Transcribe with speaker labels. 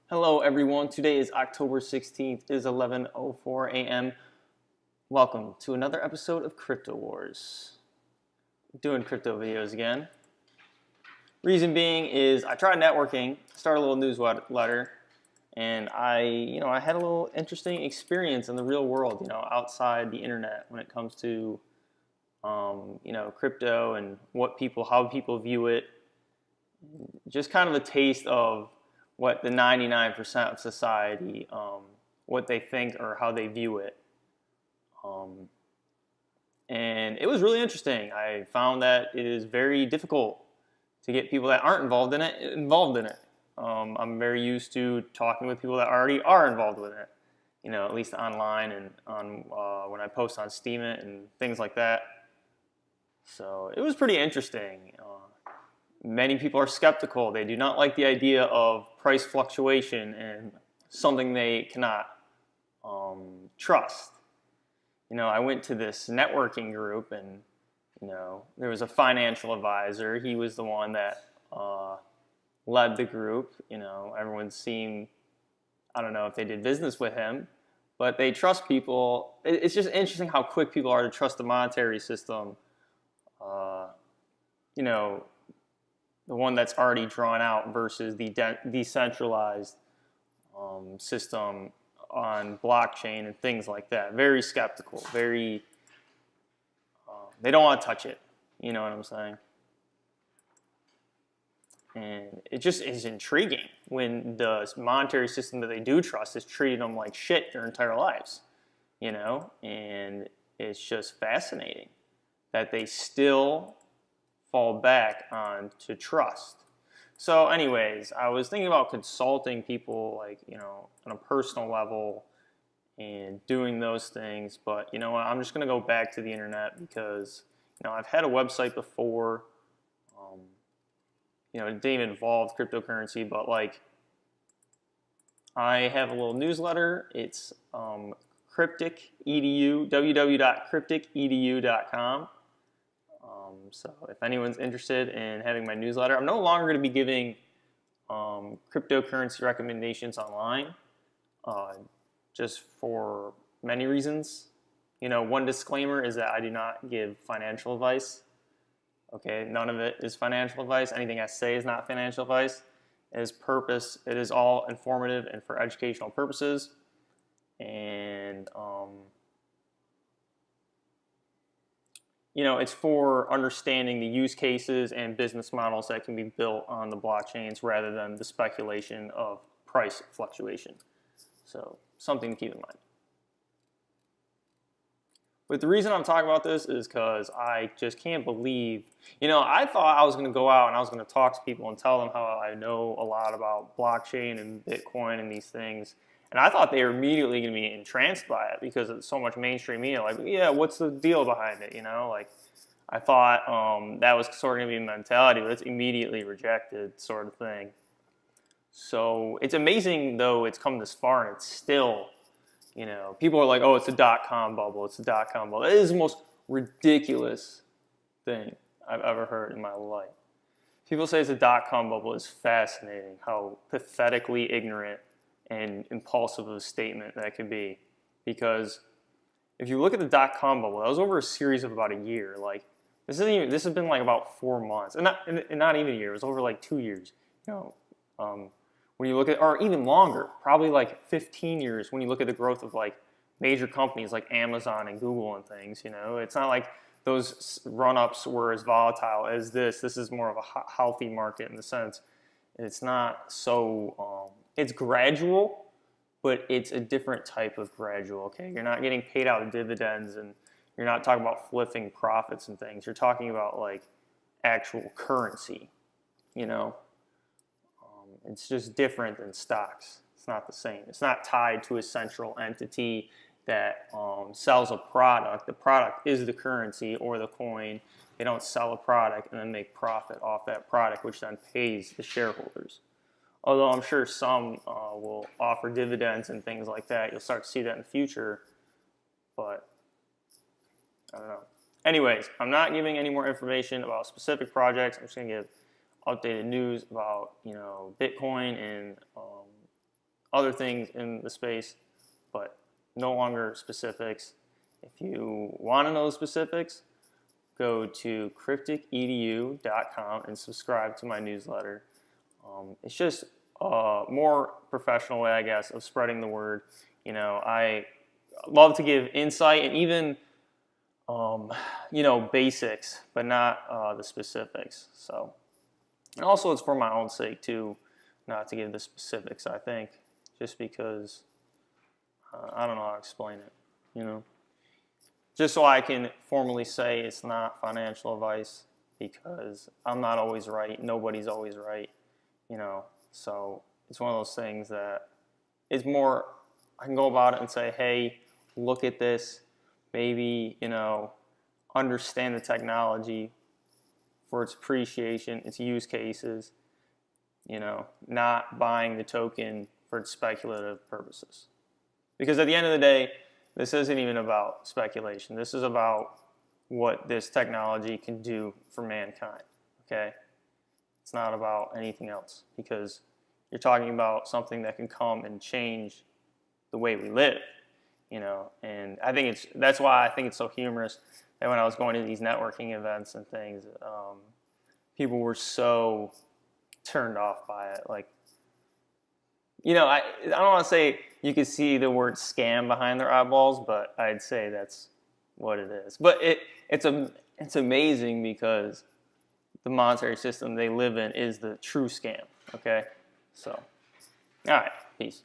Speaker 1: Hello everyone, today is October 16th, it is 11:04 a.m. Welcome to another episode of Crypto Wars. Doing crypto videos again. Reason being is I tried networking, started a little newsletter, and I had a little interesting experience in the real world, outside the internet when it comes to, crypto and how people view it. Just kind of a taste of what the 99% of society, what they think or how they view it. Um, and it was really interesting. I found that it is very difficult to get people that aren't involved in it. I'm very used to talking with people that already are involved with it, at least online and on when I post on Steemit and things like that. So it was pretty interesting. Many people are skeptical. They do not like the idea of price fluctuation and something they cannot trust. I went to this networking group and, there was a financial advisor. He was the one that led the group. Everyone seemed, I don't know if they did business with him, but they trust people. It's just interesting how quick people are to trust the monetary system. The one that's already drawn out versus the decentralized system on blockchain and things like that. Very skeptical. They don't want to touch it. You know what I'm saying? And it just is intriguing when the monetary system that they do trust is treating them like shit their entire lives. And it's just fascinating that they still fall back on to trust. So anyways, I was thinking about consulting people on a personal level and doing those things, but you know what, I'm just going to go back to the internet because I've had a website before. It didn't even involve cryptocurrency, but I have a little newsletter. It's Cryptic Edu, www.crypticedu.com. So if anyone's interested in having my newsletter, I'm no longer going to be giving cryptocurrency recommendations online, just for many reasons. One disclaimer is that I do not give financial advice. Okay, none of it is financial advice. Anything I say is not financial advice. It is all informative and for educational purposes. And it's for understanding the use cases and business models that can be built on the blockchains rather than the speculation of price fluctuation. So something to keep in mind. But the reason I'm talking about this is because I just can't believe, I thought I was going to go out and I was going to talk to people and tell them how I know a lot about blockchain and Bitcoin and these things. And I thought they were immediately going to be entranced by it because it's so much mainstream media. Yeah, what's the deal behind it? I thought that was sort of going to be a mentality, but it's immediately rejected sort of thing. So it's amazing, though, it's come this far and it's still, people are like, oh, it's a dot-com bubble. It's a dot-com bubble. It is the most ridiculous thing I've ever heard in my life. People say it's a dot-com bubble. It's fascinating how pathetically ignorant and impulsive of a statement that could be. Because if you look at the dot-com bubble, that was over a series of about a year. This has been about 4 months, and not even a year. It was over 2 years. When you look at, or even longer, probably 15 years. When you look at the growth of major companies like Amazon and Google and things, it's not like those run-ups were as volatile as this. This is more of a healthy market in the sense it's not so. It's gradual, but it's a different type of gradual. Okay, you're not getting paid out dividends and you're not talking about flipping profits and things. You're talking about actual currency, It's just different than stocks. It's not the same. It's not tied to a central entity that sells a product. The product is the currency or the coin. They don't sell a product and then make profit off that product, which then pays the shareholders. Although I'm sure some will offer dividends and things like that. You'll start to see that in the future, but I don't know. Anyways, I'm not giving any more information about specific projects. I'm just going to give updated news about Bitcoin and other things in the space, but no longer specifics. If you want to know the specifics, go to crypticedu.com and subscribe to my newsletter. It's just a more professional way, I guess, of spreading the word. I love to give insight and even, basics, but not the specifics. So, and also it's for my own sake too, not to give the specifics, I think, just because I don't know how to explain it, Just so I can formally say it's not financial advice, because I'm not always right. Nobody's always right, So it's one of those things that it's more, I can go about it and say, hey, look at this. Maybe, understand the technology for its appreciation, its use cases, not buying the token for its speculative purposes. Because at the end of the day, this isn't even about speculation. This is about what this technology can do for mankind, okay? It's not about anything else, because you're talking about something that can come and change the way we live, and I think that's why I think it's so humorous that when I was going to these networking events and things, people were so turned off by it. Like, I don't want to say you could see the word scam behind their eyeballs, but I'd say that's what it is. But it's amazing, because the monetary system they live in is the true scam, okay? So, all right, peace.